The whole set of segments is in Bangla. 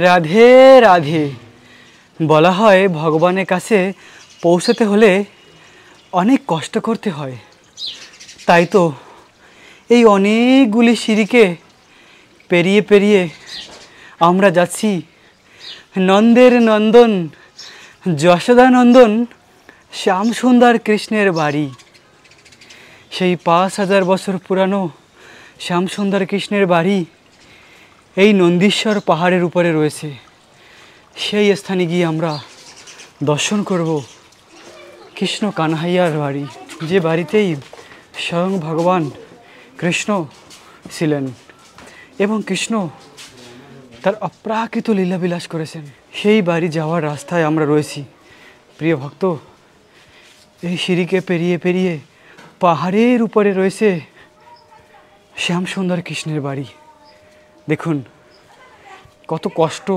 রাধে রাধে। বলা হয় ভগবানের কাছে পৌঁছাতে হলে অনেক কষ্ট করতে হয়। তাই তো এই অনেকগুলি সিঁড়িকে পেরিয়ে পেরিয়ে আমরা যাচ্ছি নন্দের নন্দন যশোদানন্দন শ্যামসুন্দর কৃষ্ণের বাড়ি। সেই 5000 বছর পুরানো শ্যামসুন্দর কৃষ্ণের বাড়ি এই নন্দীশ্বর পাহাড়ের উপরে রয়েছে। সেই স্থানে গিয়ে আমরা দর্শন করব কৃষ্ণ কানহাইয়ার বাড়ি, যে বাড়িতেই স্বয়ং ভগবান কৃষ্ণ ছিলেন এবং কৃষ্ণ তার অপ্রাকৃত লীলাবিলাস করেছেন। সেই বাড়ি যাওয়ার রাস্তায় আমরা রয়েছি। প্রিয় ভক্ত, এই সিঁড়িকে পেরিয়ে পেরিয়ে পাহাড়ের উপরে রয়েছে শ্যামসুন্দর কৃষ্ণের বাড়ি। দেখুন কত কষ্ট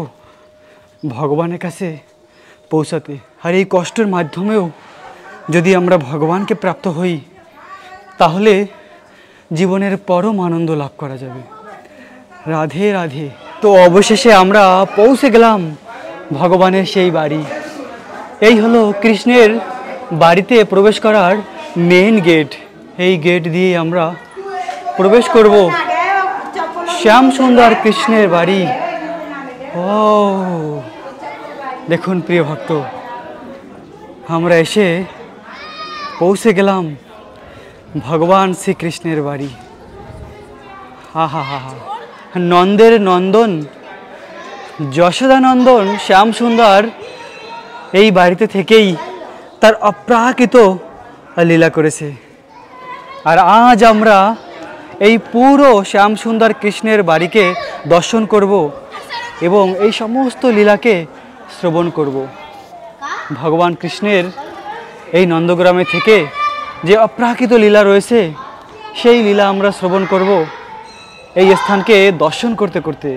ভগবানের কাছে পৌঁছাতে, আর এই কষ্টের মাধ্যমেও যদি আমরা ভগবানকে প্রাপ্ত হই তাহলে জীবনের পরম আনন্দ লাভ করা যাবে। রাধে রাধে। তো অবশেষে আমরা পৌঁছে গেলাম ভগবানের সেই বাড়ি। এই হলো কৃষ্ণের বাড়িতে প্রবেশ করার মেন গেট। এই গেট দিয়ে আমরা প্রবেশ করব শ্যামসুন্দর কৃষ্ণের বাড়ি। ও দেখুন প্রিয় ভক্ত, আমরা এসে পৌঁছে গেলাম ভগবান শ্রীকৃষ্ণের বাড়ি। হা হা হা হা। নন্দের নন্দন যশোদানন্দন শ্যামসুন্দর এই বাড়িতে থেকেই তার অপ্রাকৃত লীলা করেছে। আর আজ আমরা এই পুরো শ্যামসুন্দর কৃষ্ণের বাড়িকে দর্শন করব এবং এই সমস্ত লীলাকে শ্রবণ করব। ভগবান কৃষ্ণের এই নন্দগ্রামে থেকে যে অপ্রাকৃত লীলা রয়েছে সেই লীলা আমরা শ্রবণ করব এই স্থানকে দর্শন করতে করতে।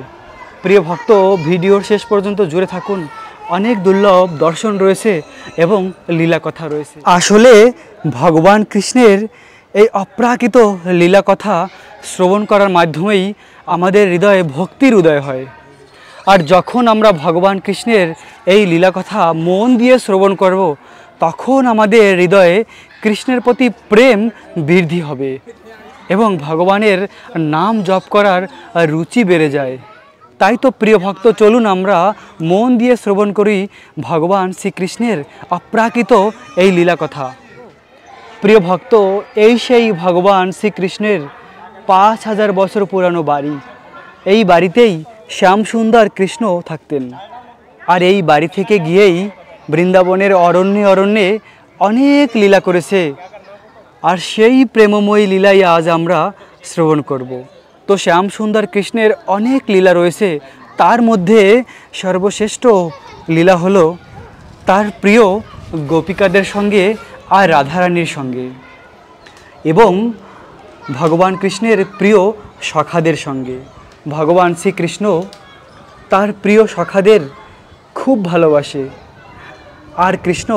প্রিয় ভক্ত, ভিডিওর শেষ পর্যন্ত জুড়ে থাকুন। অনেক দুর্লভ দর্শন রয়েছে এবং লীলা কথা রয়েছে। আসলে ভগবান কৃষ্ণের এই অপ্রাকৃত লীলা কথা শ্রবণ করার মাধ্যমেই আমাদের হৃদয়ে ভক্তির উদয় হয়। আর যখন আমরা ভগবান কৃষ্ণের এই লীলা কথা মন দিয়ে শ্রবণ করব তখন আমাদের হৃদয়ে কৃষ্ণের প্রতি প্রেম বৃদ্ধি হবে এবং ভগবানের নাম জপ করার রুচি বেড়ে যায়। তাই তো প্রিয় ভক্ত, চলুন আমরা মন দিয়ে শ্রবণ করি ভগবান শ্রীকৃষ্ণের অপ্রাকৃত এই লীলা কথা। প্রিয় ভক্ত, এই সেই ভগবান শ্রীকৃষ্ণের 5000 বছর পুরানো বাড়ি। এই বাড়িতেই শ্যামসুন্দর কৃষ্ণ থাকতেন। আর এই বাড়ি থেকে গিয়েই বৃন্দাবনের অরণ্যে অরণ্যে অনেক লীলা করেছে। আর সেই প্রেমময়ী লীলাই আজ আমরা শ্রবণ করব। তো শ্যামসুন্দর কৃষ্ণের অনেক লীলা রয়েছে, তার মধ্যে সর্বশ্রেষ্ঠ লীলা হলো তার প্রিয় গোপিকাদের সঙ্গে আর রাধারানীর সঙ্গে এবং ভগবান কৃষ্ণের প্রিয় সখাদের সঙ্গে। ভগবান শ্রীকৃষ্ণ তার প্রিয় সখাদের খুব ভালোবাসে আর কৃষ্ণ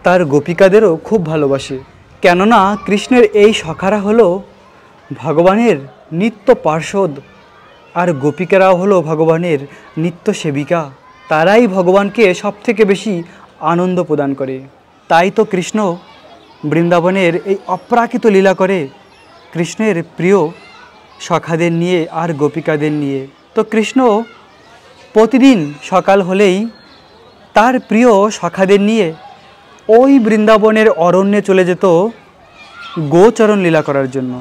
তার গোপিকাদেরও খুব ভালোবাসে। কেননা কৃষ্ণের এই সখারা হলো ভগবানের নিত্য পার্ষদ আর গোপিকারাও হলো ভগবানের নিত্য সেবিকা। তারাই ভগবানকে সবথেকে বেশি আনন্দ প্রদান করে। তাই তো কৃষ্ণ বৃন্দাবনের এই অপ্রাকৃত লীলা করে কৃষ্ণের প্রিয় সখাদের নিয়ে আর গোপিকাদের নিয়ে। তো কৃষ্ণ প্রতিদিন সকাল হলেই তার প্রিয় সখাদের নিয়ে ওই বৃন্দাবনের অরণ্যে চলে যেত গোচরণ লীলা করার জন্য।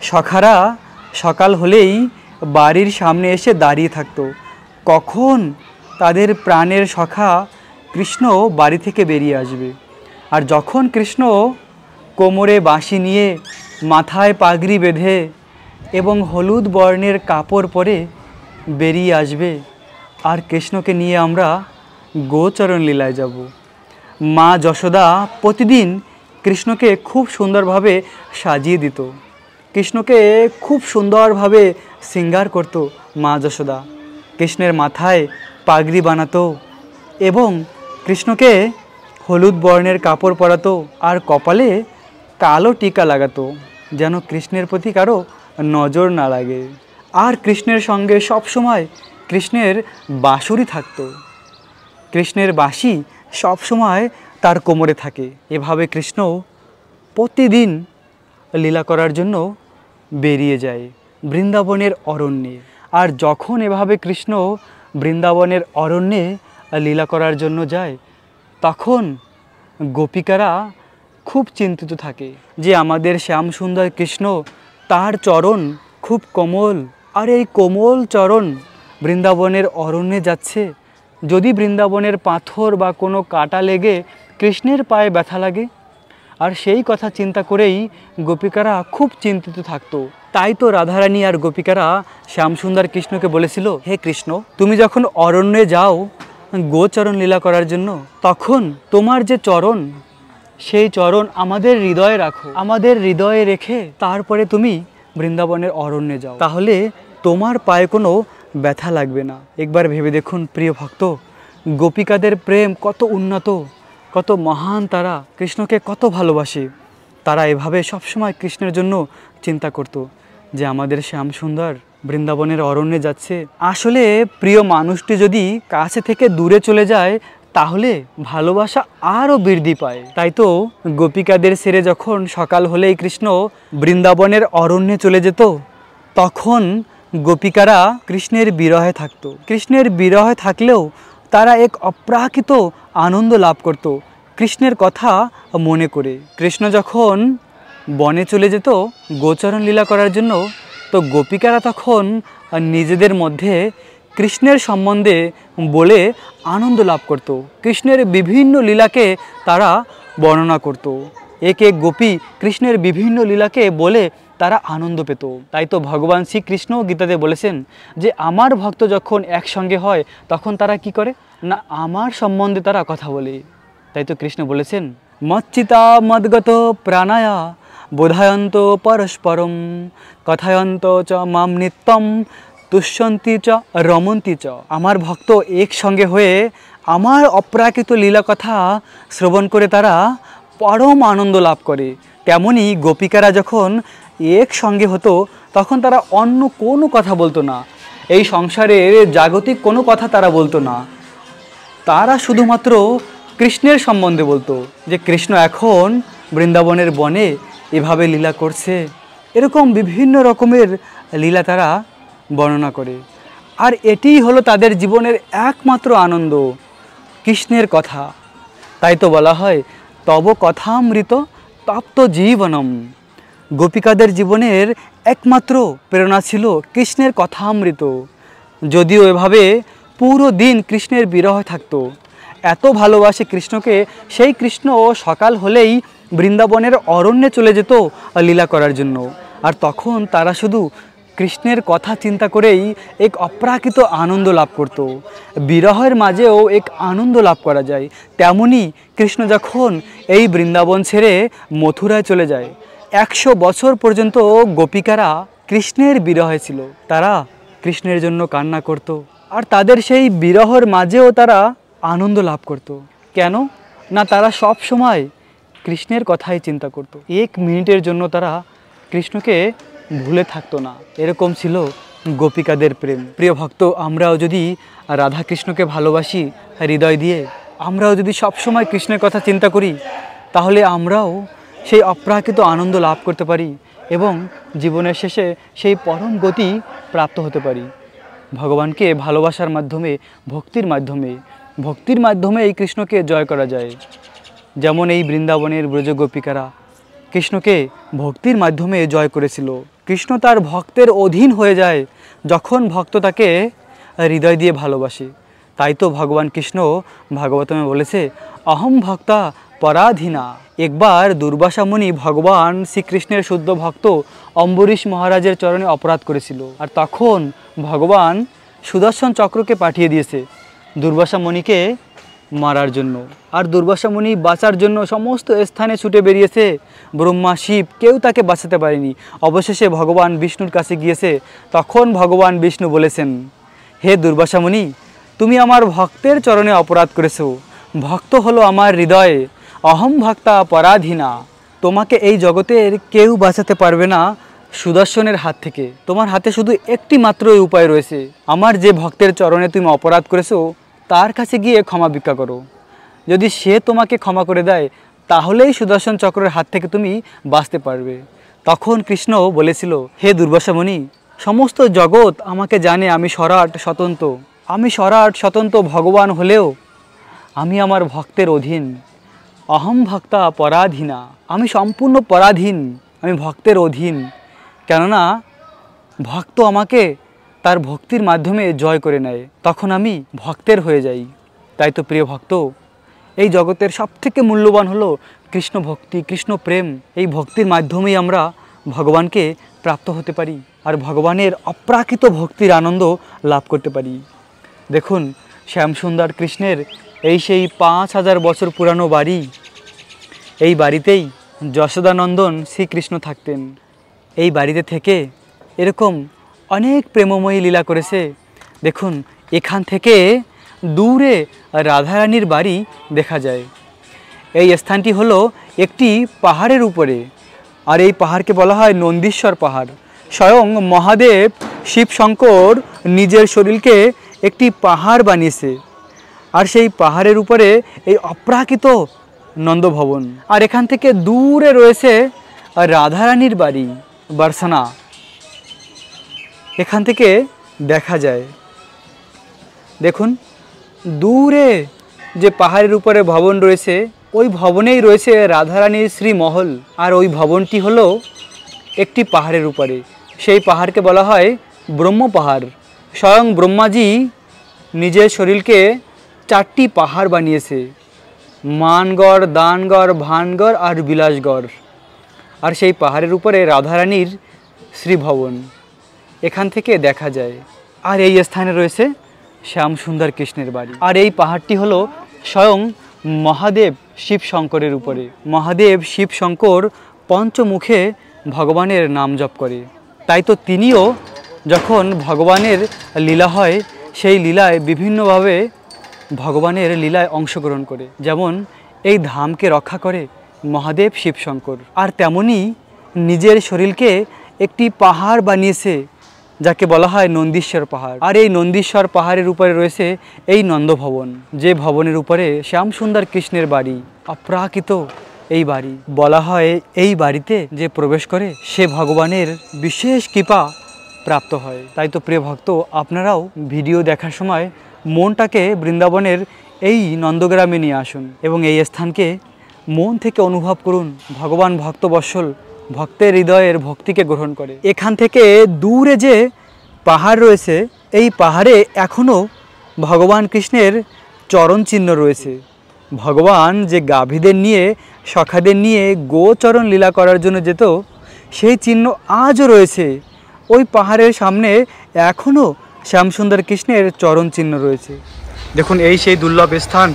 সখারা সকাল হলেই বাড়ির সামনে এসে দাঁড়িয়ে থাকতো কখন তাদের প্রাণের সখা কৃষ্ণ বাড়ি থেকে বেরিয়ে আসবে। আর যখন কৃষ্ণ কোমরে বাঁশি নিয়ে মাথায় পাগড়ি বেঁধে এবং হলুদ বর্ণের কাপড় পরে বেরিয়ে আসবে আর কৃষ্ণকে নিয়ে আমরা গোচরণ লীলায় যাব। মা যশোদা প্রতিদিন কৃষ্ণকে খুব সুন্দরভাবে সাজিয়ে দিত, কৃষ্ণকে খুব সুন্দরভাবে শৃঙ্গার করত মা যশোদা। কৃষ্ণের মাথায় পাগড়ি বানাতো এবং কৃষ্ণকে হলুদ বর্ণের কাপড় পরাতো আর কপালে কালো টিকা লাগাতো যেন কৃষ্ণের প্রতি কারো নজর না লাগে। আর কৃষ্ণের সঙ্গে সব সময় কৃষ্ণের বাঁশুরি থাকতো। কৃষ্ণের বাঁশি সবসময় তার কোমরে থাকে। এভাবে কৃষ্ণ প্রতিদিন লীলা করার জন্য বেরিয়ে যায় বৃন্দাবনের অরণ্যে। আর যখন এভাবে কৃষ্ণ বৃন্দাবনের অরণ্যে লীলা করার জন্য যায়, তখন গোপিকারা খুব চিন্তিত থাকে যে আমাদের শ্যামসুন্দর কৃষ্ণ, তার চরণ খুব কোমল, আর এই কোমল চরণ বৃন্দাবনের অরণ্যে যাচ্ছে। যদি বৃন্দাবনের পাথর বা কোনো কাঁটা লেগে কৃষ্ণের পায়ে ব্যথা লাগে, আর সেই কথা চিন্তা করেই গোপিকারা খুব চিন্তিত থাকতো। তাই তো রাধারানী আর গোপিকারা শ্যামসুন্দর কৃষ্ণকে বলেছিল, হে কৃষ্ণ, তুমি যখন অরণ্যে যাও গোচরণ লীলা করার জন্য, তখন তোমার যে চরণ, সেই চরণ আমাদের হৃদয়ে রাখো, আমাদের হৃদয়ে রেখে তারপরে তুমি বৃন্দাবনের অরণ্যে যাও, তাহলে তোমার পায়ে কোনো ব্যথা লাগবে না। একবার ভেবে দেখুন প্রিয় ভক্ত, গোপিকাদের প্রেম কত উন্নত, কত মহান, তারা কৃষ্ণকে কত ভালোবাসে। তারা এভাবে সবসময় কৃষ্ণের জন্য চিন্তা করত যে আমাদের শ্যামসুন্দর বৃন্দাবনের অরণ্যে যাচ্ছে। আসলে প্রিয় মানুষটি যদি কাছে থেকে দূরে চলে যায়, তাহলে ভালোবাসা আরও বৃদ্ধি পায়। তাই তো গোপিকাদের ছেড়ে যখন সকাল হলেই কৃষ্ণ বৃন্দাবনের অরণ্যে চলে যেত, তখন গোপিকারা কৃষ্ণের বিরহে থাকতো। কৃষ্ণের বিরহে থাকলেও তারা এক অপ্রাকৃত আনন্দ লাভ করত কৃষ্ণের কথা মনে করে। কৃষ্ণ যখন বনে চলে যেত গোচরণ লীলা করার জন্য, তো গোপিকারা তখন নিজেদের মধ্যে কৃষ্ণের সম্বন্ধে বলে আনন্দ লাভ করত। কৃষ্ণের বিভিন্ন লীলাকে তারা বর্ণনা করত। এক এক গোপী কৃষ্ণের বিভিন্ন লীলাকে বলে তারা আনন্দ পেত। তাই তো ভগবান শ্রীকৃষ্ণ গীতাতে বলেছেন যে আমার ভক্ত যখন একসঙ্গে হয়, তখন তারা কি করে না, আমার সম্বন্ধে তারা কথা বলে। তাই তো কৃষ্ণ বলেছেন, মচ্চিতা মদ্গত প্রাণায়া বোধায়ন্ত পরস্পরম কথায়ন্ত চ মাম নিত্যম তুষ্যন্তি চ রমন্তি চ। আমার ভক্ত একসঙ্গে হয়ে আমার অপ্রাকৃত লীলা কথা শ্রবণ করে তারা পরম আনন্দ লাভ করে। তেমনি গোপিকারা যখন একসঙ্গে হতো, তখন তারা অন্য কোনো কথা বলতো না, এই সংসারের জাগতিক কোনো কথা তারা বলতো না। তারা শুধুমাত্র কৃষ্ণের সম্বন্ধে বলতো যে কৃষ্ণ এখন বৃন্দাবনের বনে এভাবে লীলা করছে। এরকম বিভিন্ন রকমের লীলা তারা বর্ণনা করে। আর এটিই হলো তাদের জীবনের একমাত্র আনন্দ, কৃষ্ণের কথা। তাই তো বলা হয়, তব কথামৃত তপ্ত জীবনম। গোপিকাদের জীবনের একমাত্র প্রেরণা ছিল কৃষ্ণের কথামৃত। যদিও এভাবে পুরো দিন কৃষ্ণের বিরহ থাকতো, এত ভালোবাসে কৃষ্ণকে, সেই কৃষ্ণ সকাল হলেই বৃন্দাবনের অরণ্যে চলে যেত লীলা করার জন্য। আর তখন তারা শুধু কৃষ্ণের কথা চিন্তা করেই এক অপ্রাকৃত আনন্দ লাভ করত। বিরহের মাঝেও এক আনন্দ লাভ করা যায়। তেমনি কৃষ্ণ যখন এই বৃন্দাবন ছেড়ে মথুরায় চলে যায়, 100 বছর পর্যন্ত গোপিকারা কৃষ্ণের বিরহে ছিল। তারা কৃষ্ণের জন্য কান্না করত, আর তাদের সেই বিরহের মাঝেও তারা আনন্দ লাভ করত। কেন না, তারা সব সময় কৃষ্ণের কথাই চিন্তা করত। 1 মিনিটের জন্য তারা কৃষ্ণকে ভুলে থাকতো না। এরকম ছিল গোপিকাদের প্রেম। প্রিয় ভক্ত, আমরাও যদি রাধা কৃষ্ণকে ভালোবাসি হৃদয় দিয়ে, আমরাও যদি সবসময় কৃষ্ণের কথা চিন্তা করি, তাহলে আমরাও সেই অপ্রাকৃত আনন্দ লাভ করতে পারি এবং জীবনের শেষে সেই পরম গতি প্রাপ্ত হতে পারি। ভগবানকে ভালোবাসার মাধ্যমে, ভক্তির মাধ্যমে এই কৃষ্ণকে জয় করা যায়। যেমন এই বৃন্দাবনের ব্রজগোপিকারা কৃষ্ণকে ভক্তির মাধ্যমে জয় করেছিল। কৃষ্ণ তার ভক্তের অধীন হয়ে যায় যখন ভক্ত তাকে হৃদয় দিয়ে ভালোবাসে। তাই তো ভগবান কৃষ্ণ ভাগবতমে বলেছে, অহম ভক্তা পরাধীনা। একবার দুর্বাসা মুনি ভগবান শ্রীকৃষ্ণের শুদ্ধ ভক্ত অম্বরীশ মহারাজের চরণে অপরাধ করেছিল। আর তখন ভগবান সুদর্শন চক্রকে পাঠিয়ে দিয়েছে দুর্বাসা মুনিকে মারার জন্য। আর দুর্বাসা মুনি বাঁচার জন্য সমস্ত স্থানে ছুটে বেরিয়েছে, ব্রহ্মা শিব কেউ তাকে বাঁচাতে পারেনি। অবশেষে ভগবান বিষ্ণুর কাছে গিয়েছে। তখন ভগবান বিষ্ণু বলেছেন, হে দুর্বাসা মুনি, তুমি আমার ভক্তের চরণে অপরাধ করেছো। ভক্ত হলো আমার হৃদয়ে, অহম ভক্তা পরাধীনা। তোমাকে এই জগতের কেউ বাঁচাতে পারবে না, সুদর্শনের হাত থেকে। তোমার হাতে শুধু একটি মাত্রই উপায় রয়েছে, আমার যে ভক্তের চরণে তুমি অপরাধ করেছো তার কাছে গিয়ে ক্ষমা ভিক্ষা করো। যদি সে তোমাকে ক্ষমা করে দেয় তাহলেই সুদর্শন চক্রের হাত থেকে তুমি বাঁচতে পারবে। তখন কৃষ্ণ বলেছিল, হে দুর্বাসা মুনি, সমস্ত জগৎ আমাকে জানে আমি সরাট স্বতন্ত্র। আমি সরাট স্বতন্ত্র ভগবান হলেও আমি আমার ভক্তের অধীন। অহম ভক্তা পরাধীনা, আমি সম্পূর্ণ পরাধীন, আমি ভক্তের অধীন। কেননা ভক্ত আমাকে তার ভক্তির মাধ্যমে জয় করে নেয়, তখন আমি ভক্তের হয়ে যাই। তাই তো প্রিয় ভক্ত, এই জগতের সবথেকে মূল্যবান হলো কৃষ্ণ ভক্তি, কৃষ্ণ প্রেম। এই ভক্তির মাধ্যমেই আমরা ভগবানকে প্রাপ্ত হতে পারি আর ভগবানের অপ্রাকৃত ভক্তির আনন্দ লাভ করতে পারি। দেখুন, শ্যামসুন্দর কৃষ্ণের এই সেই 5000 বছর পুরানো বাড়ি। এই বাড়িতেই যশোদানন্দন শ্রীকৃষ্ণ থাকতেন। এই বাড়িতে থেকে এরকম অনেক প্রেমময়ী লীলা করেছে। দেখুন, এখান থেকে দূরে রাধারানীর বাড়ি দেখা যায়। এই স্থানটি হলো একটি পাহাড়ের উপরে, আর এই পাহাড়কে বলা হয় নন্দীশ্বর পাহাড়। স্বয়ং মহাদেব শিব শঙ্কর নিজের শরীরকে একটি পাহাড় বানিয়েছে, আর সেই পাহাড়ের উপরে এই অপ্রাকৃত নন্দভবন। আর এখান থেকে দূরে রয়েছে রাধারানীর বাড়ি বার্সানা, এখান থেকে দেখা যায়। দেখুন, দূরে যে পাহাড়ের উপরে ভবন রয়েছে, ওই ভবনেই রয়েছে রাধারানীর শ্রীমহল। আর ওই ভবনটি হলো একটি পাহাড়ের উপরে। সেই পাহাড়কে বলা হয় ব্রহ্ম পাহাড়। স্বয়ং ব্রহ্মাজি নিজের শরীরকে 4টি পাহাড় বানিয়েছে, মানগড়, দানগড়, ভানগড় আর বিলাসগড়। আর সেই পাহাড়ের উপরে রাধারানীর শ্রীভবন এখান থেকে দেখা যায়। আর এই স্থানে রয়েছে শ্যামসুন্দর কৃষ্ণের বাড়ি। আর এই পাহাড়টি হলো স্বয়ং মহাদেব শিব শঙ্করের উপরে। মহাদেব শিব শঙ্কর পঞ্চমুখে ভগবানের নাম জপ করে। তাই তো তিনিও যখন ভগবানের লীলা হয়, সেই লীলায় বিভিন্নভাবে ভগবানের লীলায় অংশগ্রহণ করে। যেমন এই ধামকে রক্ষা করে মহাদেব শিব শঙ্কর, আর তেমনি নিজের শরীরকে একটি পাহাড় বানিয়েছে যাকে বলা হয় নন্দীশ্বর পাহাড়। আর এই নন্দীশ্বর পাহাড়ের উপরে রয়েছে এই নন্দভবন, যে ভবনের উপরে শ্যামসুন্দর কৃষ্ণের বাড়ি। অপ্রাকৃত এই বাড়ি। বলা হয় এই বাড়িতে যে প্রবেশ করে সে ভগবানের বিশেষ কৃপা প্রাপ্ত হয়। তাই তো প্রিয় ভক্ত, আপনারাও ভিডিও দেখার সময় মনটাকে বৃন্দাবনের এই নন্দগ্রামে নিয়ে আসুন এবং এই স্থানকে মন থেকে অনুভব করুন। ভগবান ভক্তবৎসল, ভক্তের হৃদয়ের ভক্তিকে গ্রহণ করে। এখান থেকে দূরে যে পাহাড় রয়েছে, এই পাহাড়ে এখনও ভগবান কৃষ্ণের চরণ চিহ্ন রয়েছে। ভগবান যে গাভীদের নিয়ে, সখাদের নিয়ে গোচরণ লীলা করার জন্য যেত, সেই চিহ্ন আজও রয়েছে। ওই পাহাড়ের সামনে এখনও শ্যামসুন্দর কৃষ্ণের চরণ চিহ্ন রয়েছে। দেখুন, এই সেই দুর্লভ স্থান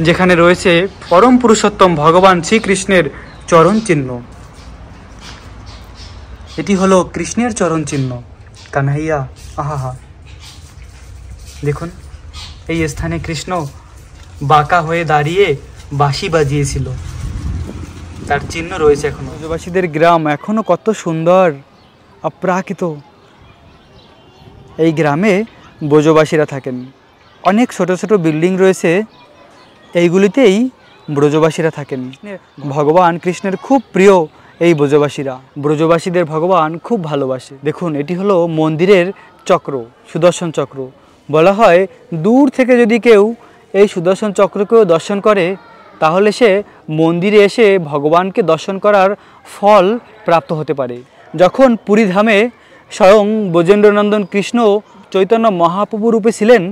যেখানে রয়েছে পরম পুরুষোত্তম ভগবান শ্রীকৃষ্ণের চরণ চিহ্ন। এটি হলো কৃষ্ণের চরণ চিহ্ন। কানহাইয়া, আহা! দেখুন, এই স্থানে কৃষ্ণ বাঁকা হয়ে দাঁড়িয়ে বাঁশি বাজিয়েছিল, তার চিহ্ন রয়েছে এখনো। ব্রজবাসীদের গ্রাম এখনো কত সুন্দর, অপ্রাকৃত। এই গ্রামে ব্রজবাসীরা থাকেন। অনেক ছোট ছোট বিল্ডিং রয়েছে, এইগুলিতেই ব্রজবাসীরা থাকেন। ভগবান কৃষ্ণের খুব প্রিয় এই ব্রজবাসীরা। ব্রজবাসীদের ভগবান খুব ভালোবাসে। দেখুন, এটি হলো মন্দিরের চক্র, সুদর্শন চক্র। বলা হয় দূর থেকে যদি কেউ এই সুদর্শন চক্রকেও দর্শন করে তাহলে সে মন্দিরে এসে ভগবানকে দর্শন করার ফল প্রাপ্ত হতে পারে। যখন পুরী ধামে স্বয়ং ব্রজেন্দ্রনন্দন কৃষ্ণ চৈতন্য মহাপ্রভু রূপে ছিলেন,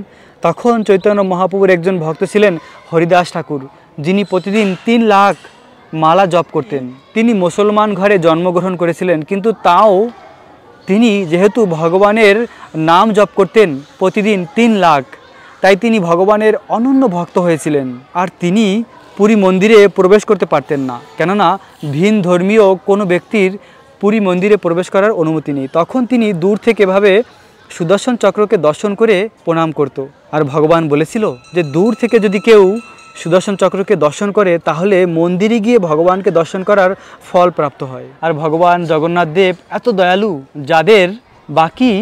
তখন চৈতন্য মহাপ্রভুর একজন ভক্ত ছিলেন হরিদাস ঠাকুর, যিনি প্রতিদিন 3 লাখ মালা জপ করতেন। তিনি মুসলমান ঘরে জন্মগ্রহণ করেছিলেন, কিন্তু তাও তিনি যেহেতু ভগবানের নাম জপ করতেন প্রতিদিন 3 লাখ, তাই তিনি ভগবানের অনন্য ভক্ত হয়েছিলেন। আর তিনি পুরী মন্দিরে প্রবেশ করতে পারতেন না, কেননা ভিন ধর্মীয় কোনো ব্যক্তির পুরী মন্দিরে প্রবেশ করার অনুমতি নেই। তখন তিনি দূর থেকে এভাবে সুদর্শন চক্রকে দর্শন করে প্রণাম করত। আর ভগবান বলেছিল যে দূর থেকে যদি কেউ সুদর্শন চক্রকে দর্শন করে তাহলে মন্দিরে গিয়ে ভগবানকে দর্শন করার ফল প্রাপ্ত হয়। আর ভগবান জগন্নাথ দেব এত দয়ালু, যাদের বাকি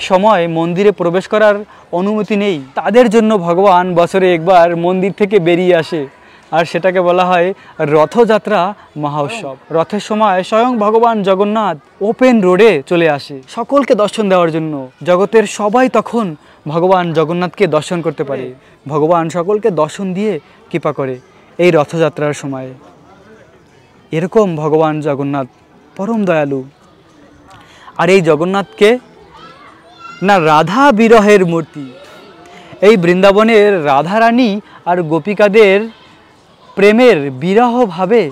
সময় মন্দিরে প্রবেশ করার অনুমতি নেই, তাদের জন্য ভগবান বছরে একবার মন্দির থেকে বেরিয়ে আসে, আর সেটাকে বলা হয় রথযাত্রা মহোৎসব। রথের সময় স্বয়ং ভগবান জগন্নাথ ওপেন রোডে চলে আসে সকলকে দর্শন দেওয়ার জন্য। জগতের সবাই তখন ভগবান জগন্নাথকে দর্শন করতে পারে। ভগবান সকলকে দর্শন দিয়ে কৃপা করে এই রথযাত্রার সময়। এরকম ভগবান জগন্নাথ পরম দয়ালু। আর এই জগন্নাথকে না রাধা বিরহের মূর্তি। এই বৃন্দাবনের রাধারানী আর গোপিকাদের প্রেমের বিরহ ভাবে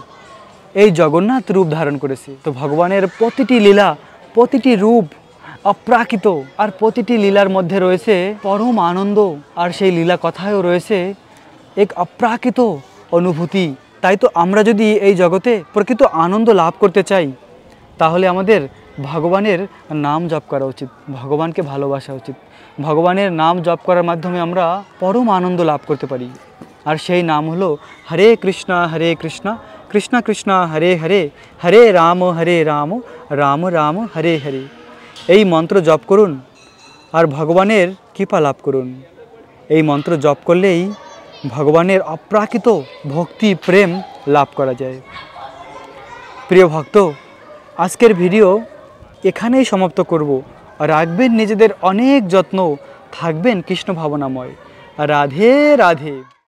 এই জগন্নাথ রূপ ধারণ করেছে। তো ভগবানের প্রতিটি লীলা, প্রতিটি রূপ অপ্রাকৃত, আর প্রতিটি লীলার মধ্যে রয়েছে পরম আনন্দ, আর সেই লীলা কথায়ও রয়েছে এক অপ্রাকৃত অনুভূতি। তাই তো আমরা যদি এই জগতে প্রকৃত আনন্দ লাভ করতে চাই, তাহলে আমাদের ভগবানের নাম জপ করা উচিত, ভগবানকে ভালোবাসা উচিত। ভগবানের নাম জপ করার মাধ্যমে আমরা পরম আনন্দ লাভ করতে পারি। আর সেই নাম হলো হরে কৃষ্ণ কৃষ্ণ কৃষ্ণ হরে হরে, হরে রাম রাম রাম হরে হরে। এই মন্ত্র জপ করুন আর ভগবানের কৃপা লাভ করুন। এই মন্ত্র জপ করলেই ভগবানের অপ্রাকৃত ভক্তি প্রেম লাভ করা যায়। প্রিয় ভক্ত, আজকের ভিডিও এখানেই সমাপ্ত করব। রাখবেন নিজেদের অনেক যত্ন, থাকবেন কৃষ্ণ ভাবনাময়। রাধে রাধে।